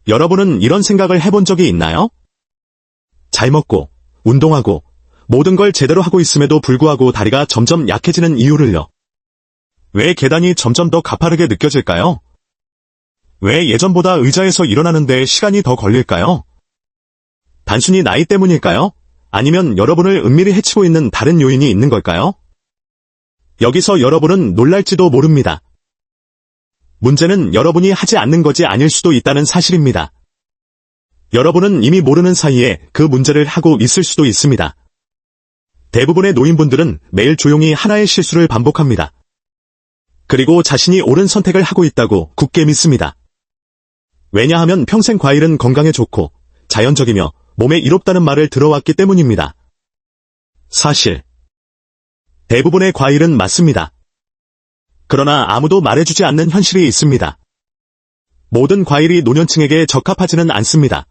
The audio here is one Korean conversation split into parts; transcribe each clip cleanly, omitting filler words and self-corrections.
여러분은 이런 생각을 해본 적이 있나요? 잘 먹고, 운동하고, 모든 걸 제대로 하고 있음에도 불구하고 다리가 점점 약해지는 이유를요. 왜 계단이 점점 더 가파르게 느껴질까요? 왜 예전보다 의자에서 일어나는데 시간이 더 걸릴까요? 단순히 나이 때문일까요? 아니면 여러분을 은밀히 해치고 있는 다른 요인이 있는 걸까요? 여기서 여러분은 놀랄지도 모릅니다. 문제는 여러분이 하지 않는 것이 아닐 수도 있다는 사실입니다. 여러분은 이미 모르는 사이에 그 문제를 하고 있을 수도 있습니다. 대부분의 노인분들은 매일 조용히 하나의 실수를 반복합니다. 그리고 자신이 옳은 선택을 하고 있다고 굳게 믿습니다. 왜냐하면 평생 과일은 건강에 좋고 자연적이며 몸에 이롭다는 말을 들어왔기 때문입니다. 사실, 대부분의 과일은 맞습니다. 그러나 아무도 말해주지 않는 현실이 있습니다. 모든 과일이 노년층에게 적합하지는 않습니다.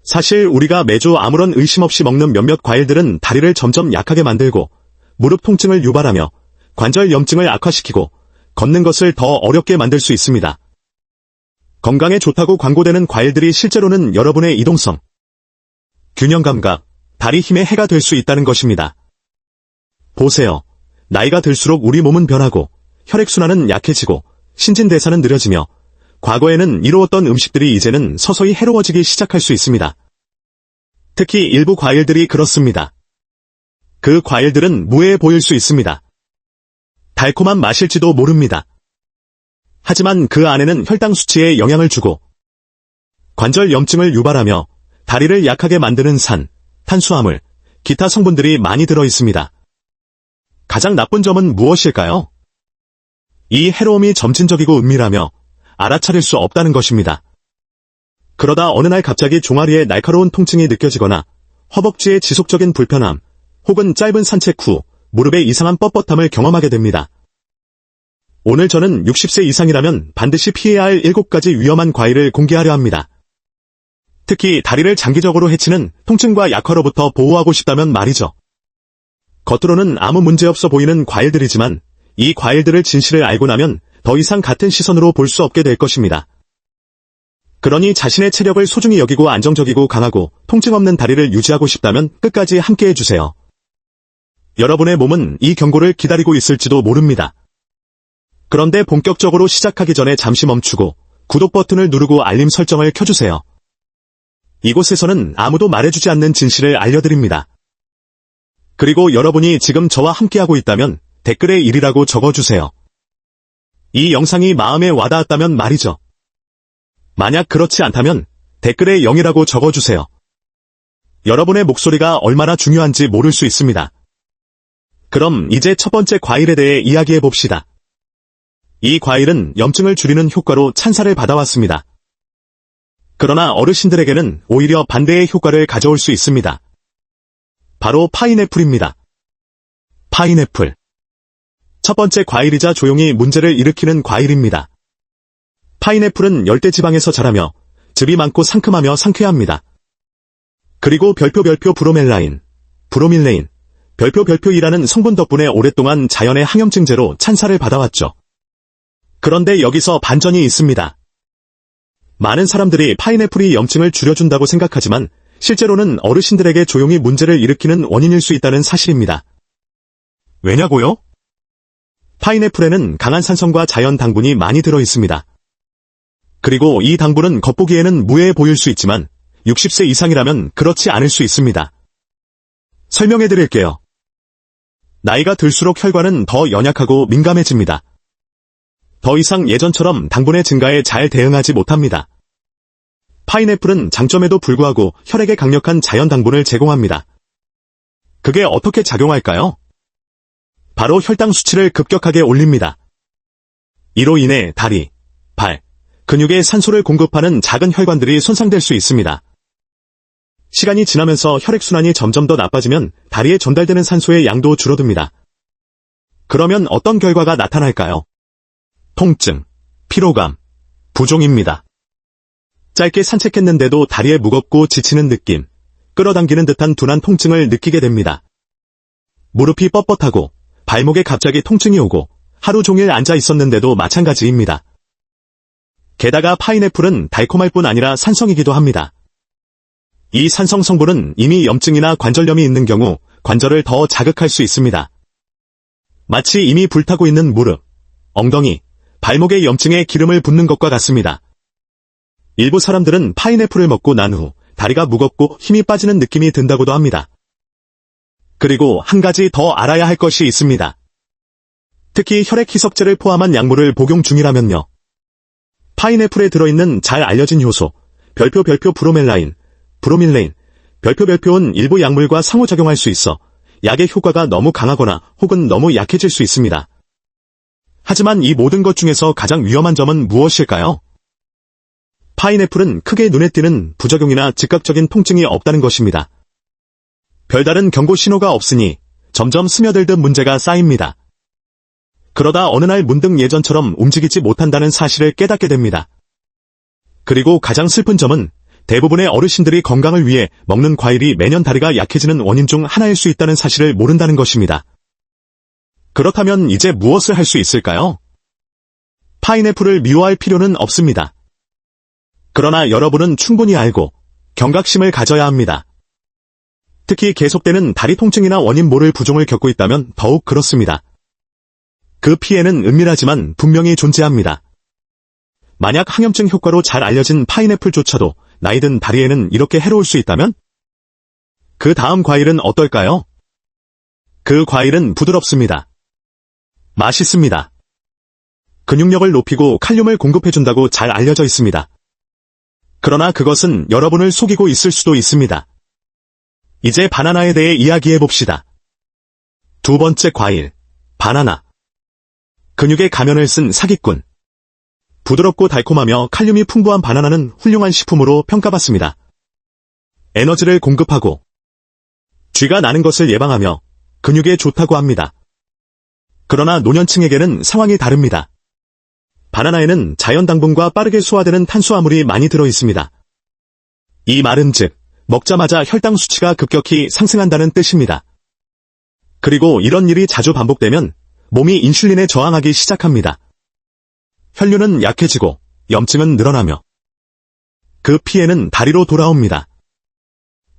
사실 우리가 매주 아무런 의심 없이 먹는 몇몇 과일들은 다리를 점점 약하게 만들고 무릎 통증을 유발하며 관절 염증을 악화시키고 걷는 것을 더 어렵게 만들 수 있습니다. 건강에 좋다고 광고되는 과일들이 실제로는 여러분의 이동성, 균형 감각, 다리 힘에 해가 될 수 있다는 것입니다. 보세요. 나이가 들수록 우리 몸은 변하고 혈액순환은 약해지고 신진대사는 느려지며 과거에는 이로웠던 음식들이 이제는 서서히 해로워지기 시작할 수 있습니다. 특히 일부 과일들이 그렇습니다. 그 과일들은 무해해 보일 수 있습니다. 달콤한 맛일지도 모릅니다. 하지만 그 안에는 혈당 수치에 영향을 주고 관절 염증을 유발하며 다리를 약하게 만드는 산, 탄수화물, 기타 성분들이 많이 들어 있습니다. 가장 나쁜 점은 무엇일까요? 이 해로움이 점진적이고 은밀하며 알아차릴 수 없다는 것입니다. 그러다 어느 날 갑자기 종아리에 날카로운 통증이 느껴지거나 허벅지의 지속적인 불편함, 혹은 짧은 산책 후 무릎의 이상한 뻣뻣함을 경험하게 됩니다. 오늘 저는 60세 이상이라면 반드시 피해야 할 7가지 위험한 과일을 공개하려 합니다. 특히 다리를 장기적으로 해치는 통증과 약화로부터 보호하고 싶다면 말이죠. 겉으로는 아무 문제없어 보이는 과일들이지만 이 과일들을 진실을 알고 나면 더 이상 같은 시선으로 볼 수 없게 될 것입니다. 그러니 자신의 체력을 소중히 여기고 안정적이고 강하고 통증 없는 다리를 유지하고 싶다면 끝까지 함께해 주세요. 여러분의 몸은 이 경고를 기다리고 있을지도 모릅니다. 그런데 본격적으로 시작하기 전에 잠시 멈추고 구독 버튼을 누르고 알림 설정을 켜주세요. 이곳에서는 아무도 말해주지 않는 진실을 알려드립니다. 그리고 여러분이 지금 저와 함께하고 있다면 댓글에 1이라고 적어주세요. 이 영상이 마음에 와닿았다면 말이죠. 만약 그렇지 않다면 댓글에 0이라고 적어주세요. 여러분의 목소리가 얼마나 중요한지 모를 수 있습니다. 그럼 이제 첫 번째 과일에 대해 이야기해 봅시다. 이 과일은 염증을 줄이는 효과로 찬사를 받아왔습니다. 그러나 어르신들에게는 오히려 반대의 효과를 가져올 수 있습니다. 바로 파인애플입니다. 파인애플. 첫 번째 과일이자 조용히 문제를 일으키는 과일입니다. 파인애플은 열대지방에서 자라며 즙이 많고 상큼하며 상쾌합니다. 그리고 별표 브로멜라인, 브로밀레인, 별표이라는 성분 덕분에 오랫동안 자연의 항염증제로 찬사를 받아왔죠. 그런데 여기서 반전이 있습니다. 많은 사람들이 파인애플이 염증을 줄여준다고 생각하지만 실제로는 어르신들에게 조용히 문제를 일으키는 원인일 수 있다는 사실입니다. 왜냐고요? 파인애플에는 강한 산성과 자연 당분이 많이 들어 있습니다. 그리고 이 당분은 겉보기에는 무해해 보일 수 있지만 60세 이상이라면 그렇지 않을 수 있습니다. 설명해 드릴게요. 나이가 들수록 혈관은 더 연약하고 민감해집니다. 더 이상 예전처럼 당분의 증가에 잘 대응하지 못합니다. 파인애플은 장점에도 불구하고 혈액에 강력한 자연 당분을 제공합니다. 그게 어떻게 작용할까요? 바로 혈당 수치를 급격하게 올립니다. 이로 인해 다리, 발, 근육에 산소를 공급하는 작은 혈관들이 손상될 수 있습니다. 시간이 지나면서 혈액순환이 점점 더 나빠지면 다리에 전달되는 산소의 양도 줄어듭니다. 그러면 어떤 결과가 나타날까요? 통증, 피로감, 부종입니다. 짧게 산책했는데도 다리에 무겁고 지치는 느낌, 끌어당기는 듯한 둔한 통증을 느끼게 됩니다. 무릎이 뻣뻣하고 발목에 갑자기 통증이 오고 하루 종일 앉아 있었는데도 마찬가지입니다. 게다가 파인애플은 달콤할 뿐 아니라 산성이기도 합니다. 이 산성 성분은 이미 염증이나 관절염이 있는 경우 관절을 더 자극할 수 있습니다. 마치 이미 불타고 있는 무릎, 엉덩이, 발목의 염증에 기름을 붓는 것과 같습니다. 일부 사람들은 파인애플을 먹고 난 후 다리가 무겁고 힘이 빠지는 느낌이 든다고도 합니다. 그리고 한 가지 더 알아야 할 것이 있습니다. 특히 혈액 희석제를 포함한 약물을 복용 중이라면요. 파인애플에 들어있는 잘 알려진 효소, 별표 브로멜라인, 브로밀레인, 별표는 일부 약물과 상호작용할 수 있어 약의 효과가 너무 강하거나 혹은 너무 약해질 수 있습니다. 하지만 이 모든 것 중에서 가장 위험한 점은 무엇일까요? 파인애플은 크게 눈에 띄는 부작용이나 즉각적인 통증이 없다는 것입니다. 별다른 경고 신호가 없으니 점점 스며들듯 문제가 쌓입니다. 그러다 어느 날 문득 예전처럼 움직이지 못한다는 사실을 깨닫게 됩니다. 그리고 가장 슬픈 점은 대부분의 어르신들이 건강을 위해 먹는 과일이 매년 다리가 약해지는 원인 중 하나일 수 있다는 사실을 모른다는 것입니다. 그렇다면 이제 무엇을 할 수 있을까요? 파인애플을 미워할 필요는 없습니다. 그러나 여러분은 충분히 알고 경각심을 가져야 합니다. 특히 계속되는 다리 통증이나 원인 모를 부종을 겪고 있다면 더욱 그렇습니다. 그 피해는 은밀하지만 분명히 존재합니다. 만약 항염증 효과로 잘 알려진 파인애플조차도 나이든 다리에는 이렇게 해로울 수 있다면? 그 다음 과일은 어떨까요? 그 과일은 부드럽습니다. 맛있습니다. 근육력을 높이고 칼륨을 공급해준다고 잘 알려져 있습니다. 그러나 그것은 여러분을 속이고 있을 수도 있습니다. 이제 바나나에 대해 이야기해봅시다. 두 번째 과일, 바나나. 근육의 가면을 쓴 사기꾼. 부드럽고 달콤하며 칼륨이 풍부한 바나나는 훌륭한 식품으로 평가받습니다. 에너지를 공급하고 쥐가 나는 것을 예방하며 근육에 좋다고 합니다. 그러나 노년층에게는 상황이 다릅니다. 바나나에는 자연 당분과 빠르게 소화되는 탄수화물이 많이 들어있습니다. 이 말은 즉, 먹자마자 혈당 수치가 급격히 상승한다는 뜻입니다. 그리고 이런 일이 자주 반복되면 몸이 인슐린에 저항하기 시작합니다. 혈류는 약해지고 염증은 늘어나며 그 피해는 다리로 돌아옵니다.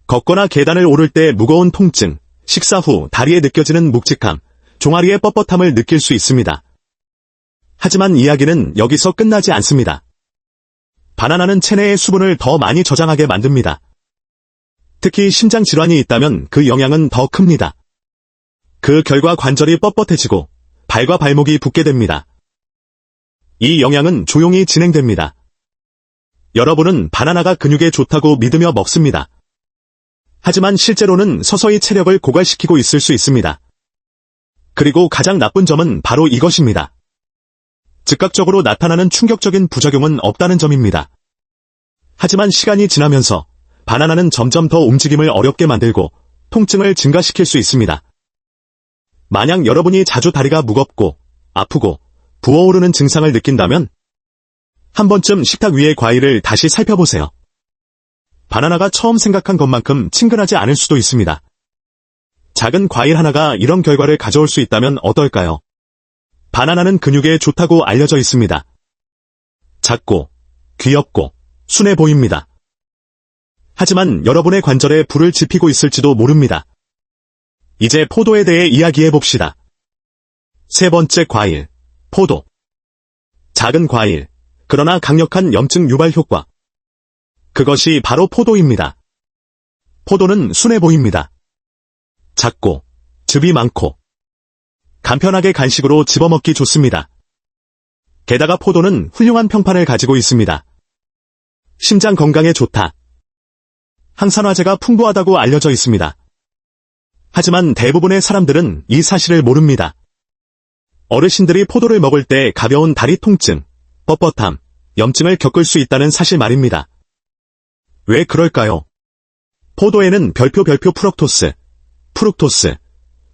걷거나 계단을 오를 때 무거운 통증, 식사 후 다리에 느껴지는 묵직함, 종아리의 뻣뻣함을 느낄 수 있습니다. 하지만 이야기는 여기서 끝나지 않습니다. 바나나는 체내의 수분을 더 많이 저장하게 만듭니다. 특히 심장 질환이 있다면 그 영향은 더 큽니다. 그 결과 관절이 뻣뻣해지고 발과 발목이 붓게 됩니다. 이 영향은 조용히 진행됩니다. 여러분은 바나나가 근육에 좋다고 믿으며 먹습니다. 하지만 실제로는 서서히 체력을 고갈시키고 있을 수 있습니다. 그리고 가장 나쁜 점은 바로 이것입니다. 즉각적으로 나타나는 충격적인 부작용은 없다는 점입니다. 하지만 시간이 지나면서 바나나는 점점 더 움직임을 어렵게 만들고 통증을 증가시킬 수 있습니다. 만약 여러분이 자주 다리가 무겁고 아프고 부어오르는 증상을 느낀다면 한 번쯤 식탁 위의 과일을 다시 살펴보세요. 바나나가 처음 생각한 것만큼 친근하지 않을 수도 있습니다. 작은 과일 하나가 이런 결과를 가져올 수 있다면 어떨까요? 바나나는 근육에 좋다고 알려져 있습니다. 작고, 귀엽고, 순해 보입니다. 하지만 여러분의 관절에 불을 지피고 있을지도 모릅니다. 이제 포도에 대해 이야기해봅시다. 세 번째 과일, 포도. 작은 과일, 그러나 강력한 염증 유발 효과. 그것이 바로 포도입니다. 포도는 순해 보입니다. 작고, 즙이 많고, 간편하게 간식으로 집어먹기 좋습니다. 게다가 포도는 훌륭한 평판을 가지고 있습니다. 심장 건강에 좋다. 항산화제가 풍부하다고 알려져 있습니다. 하지만 대부분의 사람들은 이 사실을 모릅니다. 어르신들이 포도를 먹을 때 가벼운 다리 통증, 뻣뻣함, 염증을 겪을 수 있다는 사실 말입니다. 왜 그럴까요? 포도에는 별표 프룩토스,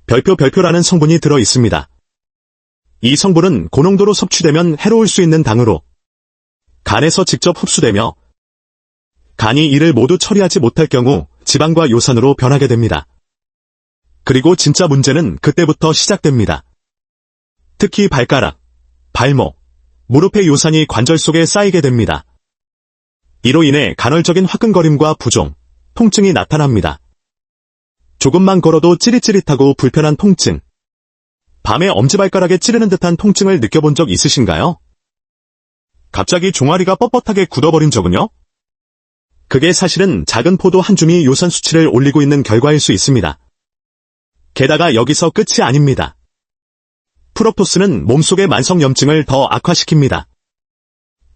별표라는 성분이 들어 있습니다. 이 성분은 고농도로 섭취되면 해로울 수 있는 당으로 간에서 직접 흡수되며 간이 이를 모두 처리하지 못할 경우 지방과 요산으로 변하게 됩니다. 그리고 진짜 문제는 그때부터 시작됩니다. 특히 발가락, 발목, 무릎의 요산이 관절 속에 쌓이게 됩니다. 이로 인해 간헐적인 화끈거림과 부종, 통증이 나타납니다. 조금만 걸어도 찌릿찌릿하고 불편한 통증. 밤에 엄지발가락에 찌르는 듯한 통증을 느껴본 적 있으신가요? 갑자기 종아리가 뻣뻣하게 굳어버린 적은요? 그게 사실은 작은 포도 한 줌이 요산 수치를 올리고 있는 결과일 수 있습니다. 게다가 여기서 끝이 아닙니다. 프록토스는 몸속의 만성염증을 더 악화시킵니다.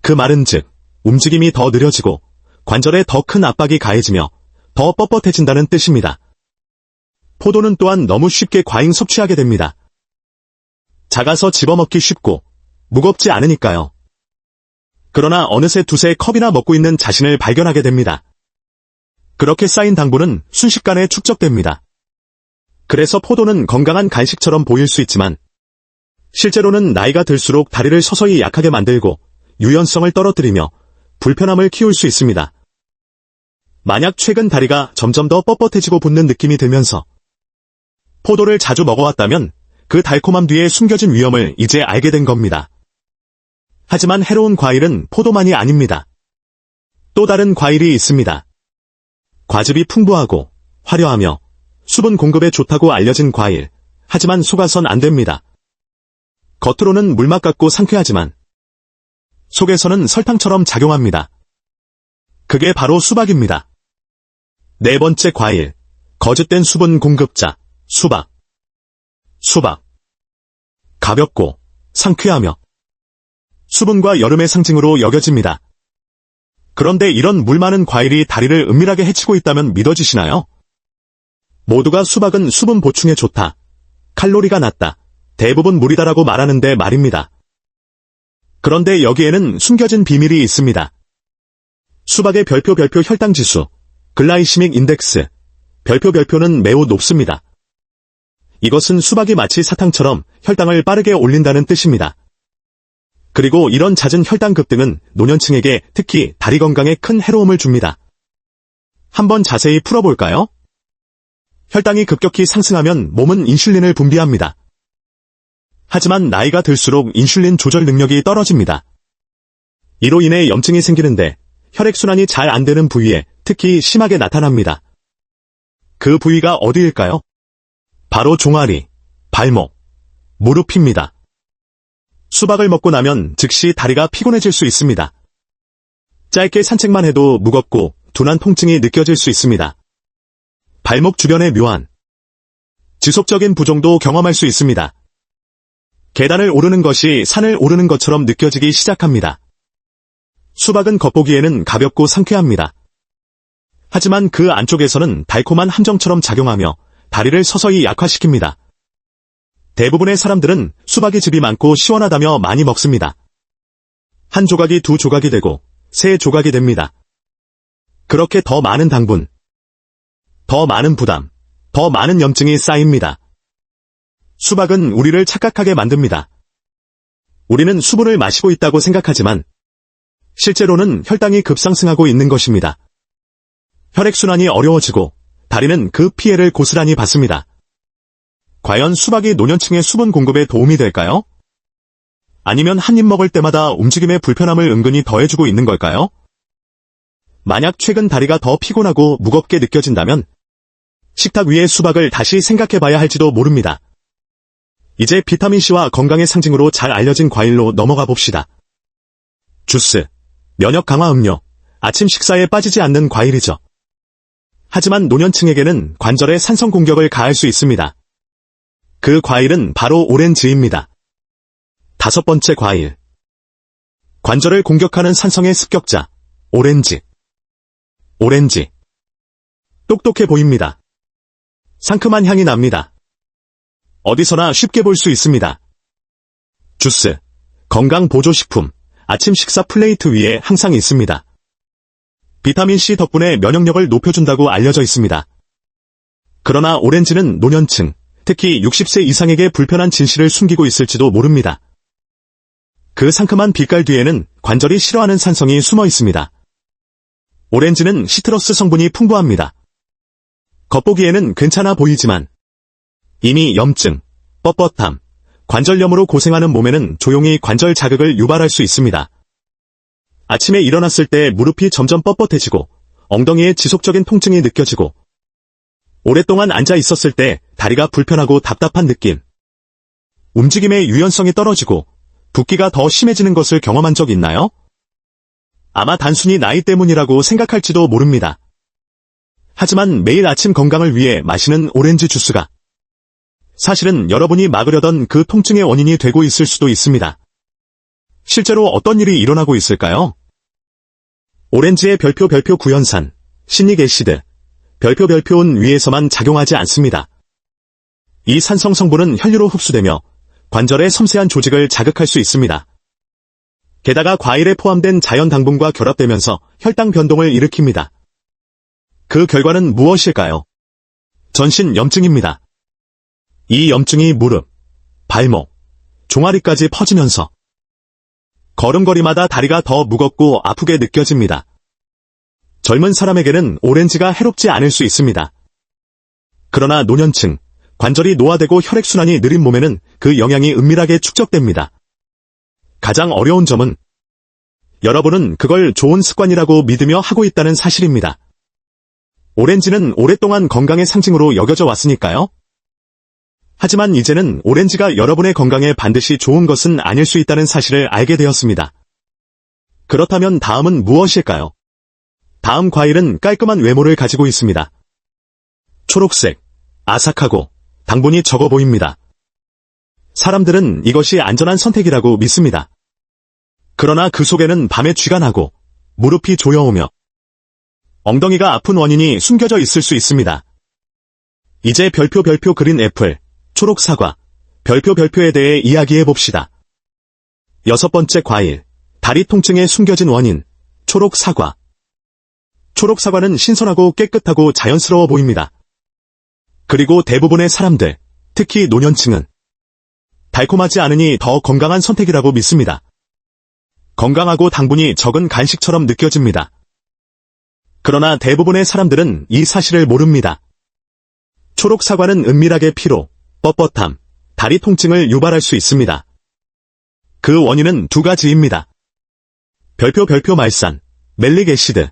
그 말은즉 움직임이 더 느려지고 관절에 더 큰 압박이 가해지며 더 뻣뻣해진다는 뜻입니다. 포도는 또한 너무 쉽게 과잉 섭취하게 됩니다. 작아서 집어먹기 쉽고 무겁지 않으니까요. 그러나 어느새 두세 컵이나 먹고 있는 자신을 발견하게 됩니다. 그렇게 쌓인 당분은 순식간에 축적됩니다. 그래서 포도는 건강한 간식처럼 보일 수 있지만 실제로는 나이가 들수록 다리를 서서히 약하게 만들고 유연성을 떨어뜨리며 불편함을 키울 수 있습니다. 만약 최근 다리가 점점 더 뻣뻣해지고 붓는 느낌이 들면서 포도를 자주 먹어왔다면 그 달콤함 뒤에 숨겨진 위험을 이제 알게 된 겁니다. 하지만 해로운 과일은 포도만이 아닙니다. 또 다른 과일이 있습니다. 과즙이 풍부하고 화려하며 수분 공급에 좋다고 알려진 과일. 하지만 속아선 안 됩니다. 겉으로는 물맛 같고 상쾌하지만 속에서는 설탕처럼 작용합니다. 그게 바로 수박입니다. 네 번째 과일, 거짓된 수분 공급자, 수박. 수박. 가볍고 상쾌하며 수분과 여름의 상징으로 여겨집니다. 그런데 이런 물 많은 과일이 다리를 은밀하게 해치고 있다면 믿어지시나요? 모두가 수박은 수분 보충에 좋다, 칼로리가 낮다, 대부분 물이다라고 말하는데 말입니다. 그런데 여기에는 숨겨진 비밀이 있습니다. 수박의 별표 혈당지수, 글라이시믹 인덱스, 별표는 매우 높습니다. 이것은 수박이 마치 사탕처럼 혈당을 빠르게 올린다는 뜻입니다. 그리고 이런 잦은 혈당 급등은 노년층에게 특히 다리 건강에 큰 해로움을 줍니다. 한번 자세히 풀어볼까요? 혈당이 급격히 상승하면 몸은 인슐린을 분비합니다. 하지만 나이가 들수록 인슐린 조절 능력이 떨어집니다. 이로 인해 염증이 생기는데 혈액순환이 잘 안 되는 부위에 특히 심하게 나타납니다. 그 부위가 어디일까요? 바로 종아리, 발목, 무릎입니다. 수박을 먹고 나면 즉시 다리가 피곤해질 수 있습니다. 짧게 산책만 해도 무겁고 둔한 통증이 느껴질 수 있습니다. 발목 주변의 묘한, 지속적인 부종도 경험할 수 있습니다. 계단을 오르는 것이 산을 오르는 것처럼 느껴지기 시작합니다. 수박은 겉보기에는 가볍고 상쾌합니다. 하지만 그 안쪽에서는 달콤한 함정처럼 작용하며 다리를 서서히 약화시킵니다. 대부분의 사람들은 수박이 즙이 많고 시원하다며 많이 먹습니다. 한 조각이 두 조각이 되고 세 조각이 됩니다. 그렇게 더 많은 당분, 더 많은 부담, 더 많은 염증이 쌓입니다. 수박은 우리를 착각하게 만듭니다. 우리는 수분을 마시고 있다고 생각하지만 실제로는 혈당이 급상승하고 있는 것입니다. 혈액순환이 어려워지고 다리는 그 피해를 고스란히 받습니다. 과연 수박이 노년층의 수분 공급에 도움이 될까요? 아니면 한 입 먹을 때마다 움직임의 불편함을 은근히 더해주고 있는 걸까요? 만약 최근 다리가 더 피곤하고 무겁게 느껴진다면 식탁 위의 수박을 다시 생각해봐야 할지도 모릅니다. 이제 비타민C와 건강의 상징으로 잘 알려진 과일로 넘어가 봅시다. 주스, 면역 강화 음료, 아침 식사에 빠지지 않는 과일이죠. 하지만 노년층에게는 관절에 산성 공격을 가할 수 있습니다. 그 과일은 바로 오렌지입니다. 다섯 번째 과일. 관절을 공격하는 산성의 습격자, 오렌지. 오렌지. 똑똑해 보입니다. 상큼한 향이 납니다. 어디서나 쉽게 볼 수 있습니다. 주스, 건강 보조식품, 아침 식사 플레이트 위에 항상 있습니다. 비타민C 덕분에 면역력을 높여준다고 알려져 있습니다. 그러나 오렌지는 노년층, 특히 60세 이상에게 불편한 진실을 숨기고 있을지도 모릅니다. 그 상큼한 빛깔 뒤에는 관절이 싫어하는 산성이 숨어 있습니다. 오렌지는 시트러스 성분이 풍부합니다. 겉보기에는 괜찮아 보이지만 이미 염증, 뻣뻣함, 관절염으로 고생하는 몸에는 조용히 관절 자극을 유발할 수 있습니다. 아침에 일어났을 때 무릎이 점점 뻣뻣해지고 엉덩이에 지속적인 통증이 느껴지고 오랫동안 앉아 있었을 때 다리가 불편하고 답답한 느낌, 움직임의 유연성이 떨어지고 붓기가 더 심해지는 것을 경험한 적 있나요? 아마 단순히 나이 때문이라고 생각할지도 모릅니다. 하지만 매일 아침 건강을 위해 마시는 오렌지 주스가 사실은 여러분이 막으려던 그 통증의 원인이 되고 있을 수도 있습니다. 실제로 어떤 일이 일어나고 있을까요? 오렌지의 별표 구연산, 시닉 애시드, 별표은 위에서만 작용하지 않습니다. 이 산성 성분은 혈류로 흡수되며 관절의 섬세한 조직을 자극할 수 있습니다. 게다가 과일에 포함된 자연 당분과 결합되면서 혈당 변동을 일으킵니다. 그 결과는 무엇일까요? 전신 염증입니다. 이 염증이 무릎, 발목, 종아리까지 퍼지면서 걸음걸이마다 다리가 더 무겁고 아프게 느껴집니다. 젊은 사람에게는 오렌지가 해롭지 않을 수 있습니다. 그러나 노년층, 관절이 노화되고 혈액순환이 느린 몸에는 그 영향이 은밀하게 축적됩니다. 가장 어려운 점은 여러분은 그걸 좋은 습관이라고 믿으며 하고 있다는 사실입니다. 오렌지는 오랫동안 건강의 상징으로 여겨져 왔으니까요. 하지만 이제는 오렌지가 여러분의 건강에 반드시 좋은 것은 아닐 수 있다는 사실을 알게 되었습니다. 그렇다면 다음은 무엇일까요? 다음 과일은 깔끔한 외모를 가지고 있습니다. 초록색, 아삭하고 당분이 적어 보입니다. 사람들은 이것이 안전한 선택이라고 믿습니다. 그러나 그 속에는 밤에 쥐가 나고 무릎이 조여오며 엉덩이가 아픈 원인이 숨겨져 있을 수 있습니다. 이제 별표 그린 애플, 초록 사과, 별표에 대해 이야기해 봅시다. 6번째 과일, 다리 통증의 숨겨진 원인, 초록 사과. 초록 사과는 신선하고 깨끗하고 자연스러워 보입니다. 그리고 대부분의 사람들, 특히 노년층은 달콤하지 않으니 더 건강한 선택이라고 믿습니다. 건강하고 당분이 적은 간식처럼 느껴집니다. 그러나 대부분의 사람들은 이 사실을 모릅니다. 초록 사과는 은밀하게 피로, 뻣뻣함, 다리 통증을 유발할 수 있습니다. 그 원인은 두 가지입니다. 별표 말산, 멜릭 애시드,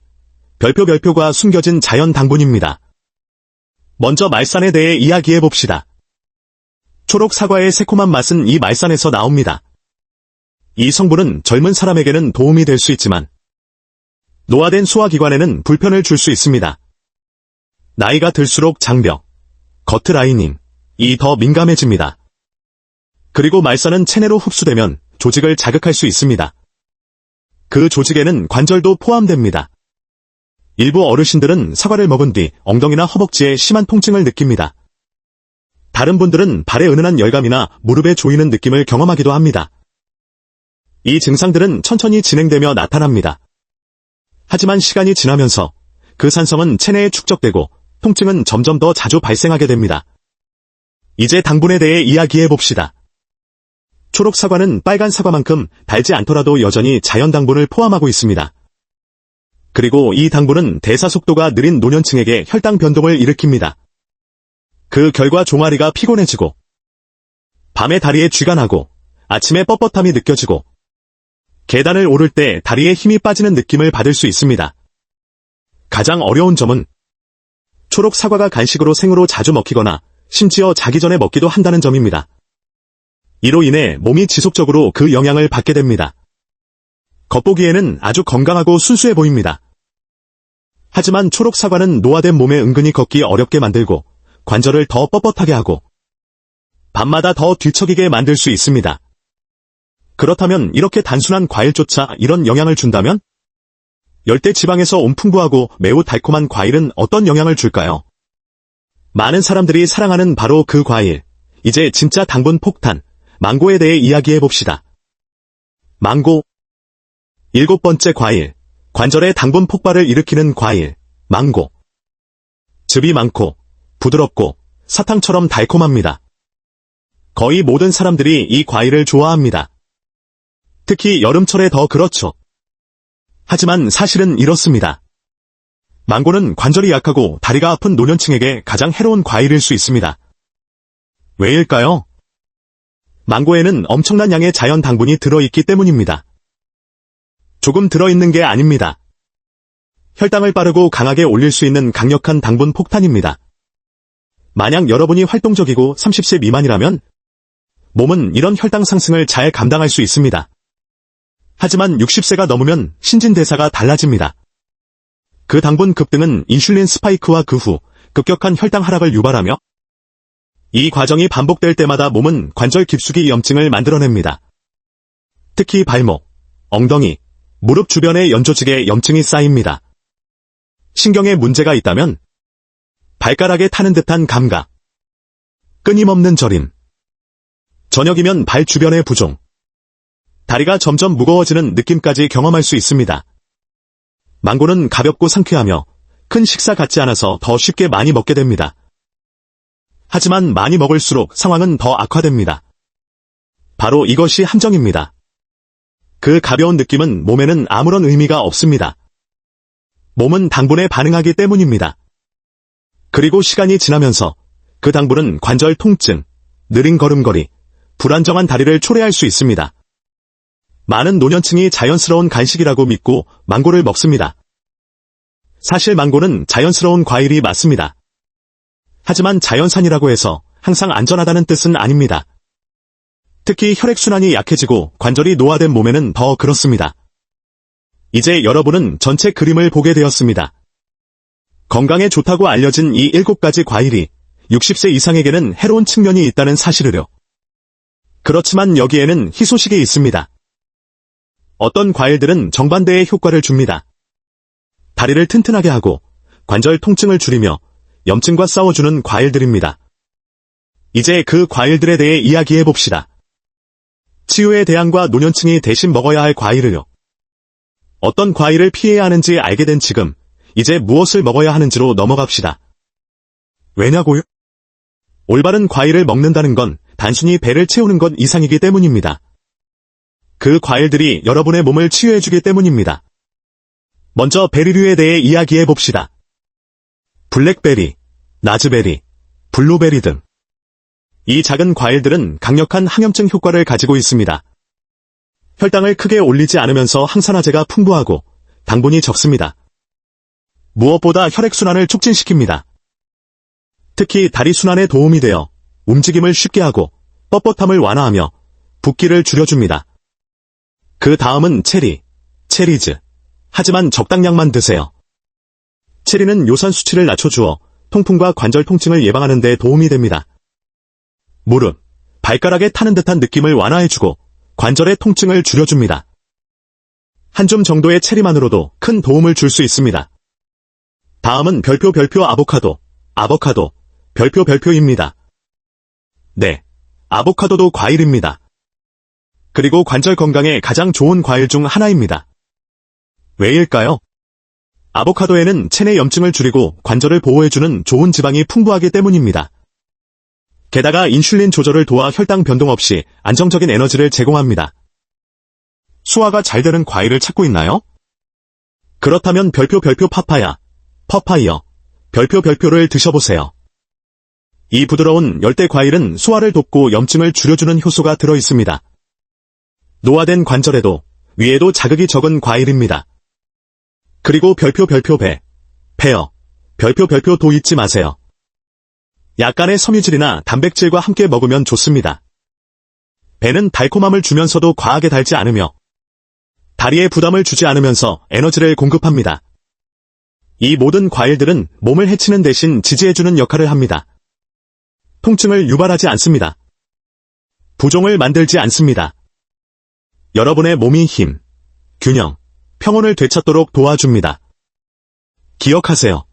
별표가 숨겨진 자연 당분입니다. 먼저 말산에 대해 이야기해 봅시다. 초록 사과의 새콤한 맛은 이 말산에서 나옵니다. 이 성분은 젊은 사람에게는 도움이 될 수 있지만 노화된 소화기관에는 불편을 줄 수 있습니다. 나이가 들수록 장벽, 거트라이닝, 이 더 민감해집니다. 그리고 말산은 체내로 흡수되면 조직을 자극할 수 있습니다. 그 조직에는 관절도 포함됩니다. 일부 어르신들은 사과를 먹은 뒤 엉덩이나 허벅지에 심한 통증을 느낍니다. 다른 분들은 발에 은은한 열감이나 무릎에 조이는 느낌을 경험하기도 합니다. 이 증상들은 천천히 진행되며 나타납니다. 하지만 시간이 지나면서 그 산성은 체내에 축적되고 통증은 점점 더 자주 발생하게 됩니다. 이제 당분에 대해 이야기해 봅시다. 초록 사과는 빨간 사과만큼 달지 않더라도 여전히 자연 당분을 포함하고 있습니다. 그리고 이 당분은 대사 속도가 느린 노년층에게 혈당 변동을 일으킵니다. 그 결과 종아리가 피곤해지고 밤에 다리에 쥐가 나고 아침에 뻣뻣함이 느껴지고 계단을 오를 때 다리에 힘이 빠지는 느낌을 받을 수 있습니다. 가장 어려운 점은 초록 사과가 간식으로 생으로 자주 먹히거나 심지어 자기 전에 먹기도 한다는 점입니다. 이로 인해 몸이 지속적으로 그 영향을 받게 됩니다. 겉보기에는 아주 건강하고 순수해 보입니다. 하지만 초록 사과는 노화된 몸에 은근히 걷기 어렵게 만들고 관절을 더 뻣뻣하게 하고 밤마다 더 뒤척이게 만들 수 있습니다. 그렇다면 이렇게 단순한 과일조차 이런 영향을 준다면? 열대 지방에서 온 풍부하고 매우 달콤한 과일은 어떤 영향을 줄까요? 많은 사람들이 사랑하는 바로 그 과일, 이제 진짜 당분 폭탄, 망고에 대해 이야기해 봅시다. 망고. 7번째 과일, 관절의 당분 폭발을 일으키는 과일, 망고. 즙이 많고 부드럽고 사탕처럼 달콤합니다. 거의 모든 사람들이 이 과일을 좋아합니다. 특히 여름철에 더 그렇죠. 하지만 사실은 이렇습니다. 망고는 관절이 약하고 다리가 아픈 노년층에게 가장 해로운 과일일 수 있습니다. 왜일까요? 망고에는 엄청난 양의 자연 당분이 들어있기 때문입니다. 조금 들어있는 게 아닙니다. 혈당을 빠르고 강하게 올릴 수 있는 강력한 당분 폭탄입니다. 만약 여러분이 활동적이고 30세 미만이라면 몸은 이런 혈당 상승을 잘 감당할 수 있습니다. 하지만 60세가 넘으면 신진대사가 달라집니다. 그 당분 급등은 인슐린 스파이크와 그 후 급격한 혈당 하락을 유발하며 이 과정이 반복될 때마다 몸은 관절 깊숙이 염증을 만들어냅니다. 특히 발목, 엉덩이, 무릎 주변의 연조직에 염증이 쌓입니다. 신경에 문제가 있다면 발가락에 타는 듯한 감각, 끊임없는 저림, 저녁이면 발 주변의 부종, 다리가 점점 무거워지는 느낌까지 경험할 수 있습니다. 망고는 가볍고 상쾌하며 큰 식사 같지 않아서 더 쉽게 많이 먹게 됩니다. 하지만 많이 먹을수록 상황은 더 악화됩니다. 바로 이것이 함정입니다. 그 가벼운 느낌은 몸에는 아무런 의미가 없습니다. 몸은 당분에 반응하기 때문입니다. 그리고 시간이 지나면서 그 당분은 관절 통증, 느린 걸음걸이, 불안정한 다리를 초래할 수 있습니다. 많은 노년층이 자연스러운 간식이라고 믿고 망고를 먹습니다. 사실 망고는 자연스러운 과일이 맞습니다. 하지만 자연산이라고 해서 항상 안전하다는 뜻은 아닙니다. 특히 혈액순환이 약해지고 관절이 노화된 몸에는 더 그렇습니다. 이제 여러분은 전체 그림을 보게 되었습니다. 건강에 좋다고 알려진 이 7가지 과일이 60세 이상에게는 해로운 측면이 있다는 사실을요. 그렇지만 여기에는 희소식이 있습니다. 어떤 과일들은 정반대의 효과를 줍니다. 다리를 튼튼하게 하고 관절 통증을 줄이며 염증과 싸워주는 과일들입니다. 이제 그 과일들에 대해 이야기해봅시다. 치유의 대안과 노년층이 대신 먹어야 할 과일을요. 어떤 과일을 피해야 하는지 알게 된 지금, 이제 무엇을 먹어야 하는지로 넘어갑시다. 왜냐고요? 올바른 과일을 먹는다는 건 단순히 배를 채우는 것 이상이기 때문입니다. 그 과일들이 여러분의 몸을 치유해주기 때문입니다. 먼저 베리류에 대해 이야기해봅시다. 블랙베리, 라즈베리, 블루베리 등. 이 작은 과일들은 강력한 항염증 효과를 가지고 있습니다. 혈당을 크게 올리지 않으면서 항산화제가 풍부하고 당분이 적습니다. 무엇보다 혈액순환을 촉진시킵니다. 특히 다리 순환에 도움이 되어 움직임을 쉽게 하고 뻣뻣함을 완화하며 붓기를 줄여줍니다. 그 다음은 체리, 체리즈. 하지만 적당량만 드세요. 체리는 요산 수치를 낮춰주어 통풍과 관절 통증을 예방하는 데 도움이 됩니다. 무릎, 발가락에 타는 듯한 느낌을 완화해주고 관절의 통증을 줄여줍니다. 한 줌 정도의 체리만으로도 큰 도움을 줄 수 있습니다. 다음은 별표 아보카도, 별표입니다. 네, 아보카도도 과일입니다. 그리고 관절 건강에 가장 좋은 과일 중 하나입니다. 왜일까요? 아보카도에는 체내 염증을 줄이고 관절을 보호해주는 좋은 지방이 풍부하기 때문입니다. 게다가 인슐린 조절을 도와 혈당 변동 없이 안정적인 에너지를 제공합니다. 소화가 잘 되는 과일을 찾고 있나요? 그렇다면 별표 파파야, 퍼파이어, 별표를 드셔보세요. 이 부드러운 열대 과일은 소화를 돕고 염증을 줄여주는 효소가 들어있습니다. 노화된 관절에도 위에도 자극이 적은 과일입니다. 그리고 별표 배, 페어, 별표도 잊지 마세요. 약간의 섬유질이나 단백질과 함께 먹으면 좋습니다. 배는 달콤함을 주면서도 과하게 달지 않으며 다리에 부담을 주지 않으면서 에너지를 공급합니다. 이 모든 과일들은 몸을 해치는 대신 지지해주는 역할을 합니다. 통증을 유발하지 않습니다. 부종을 만들지 않습니다. 여러분의 몸이 힘, 균형, 평온을 되찾도록 도와줍니다. 기억하세요.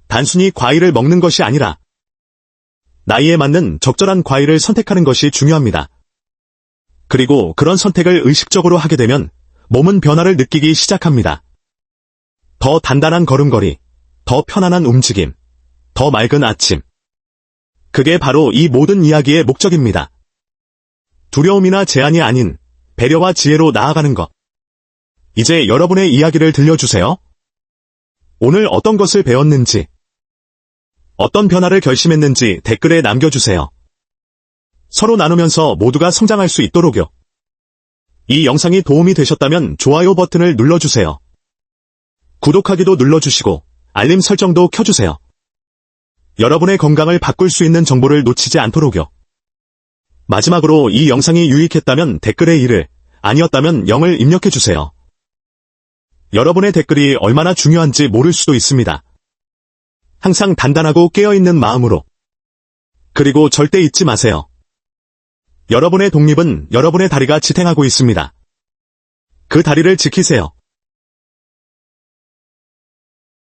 단순히 과일을 먹는 것이 아니라 나이에 맞는 적절한 과일을 선택하는 것이 중요합니다. 그리고 그런 선택을 의식적으로 하게 되면 몸은 변화를 느끼기 시작합니다. 더 단단한 걸음걸이, 더 편안한 움직임, 더 맑은 아침. 그게 바로 이 모든 이야기의 목적입니다. 두려움이나 제한이 아닌 배려와 지혜로 나아가는 것. 이제 여러분의 이야기를 들려주세요. 오늘 어떤 것을 배웠는지, 어떤 변화를 결심했는지 댓글에 남겨주세요. 서로 나누면서 모두가 성장할 수 있도록요. 이 영상이 도움이 되셨다면 좋아요 버튼을 눌러주세요. 구독하기도 눌러주시고 알림 설정도 켜주세요. 여러분의 건강을 바꿀 수 있는 정보를 놓치지 않도록요. 마지막으로 이 영상이 유익했다면 댓글에 1을, 아니었다면 0을 입력해주세요. 여러분의 댓글이 얼마나 중요한지 모를 수도 있습니다. 항상 단단하고 깨어있는 마음으로. 그리고 절대 잊지 마세요. 여러분의 독립은 여러분의 다리가 지탱하고 있습니다. 그 다리를 지키세요.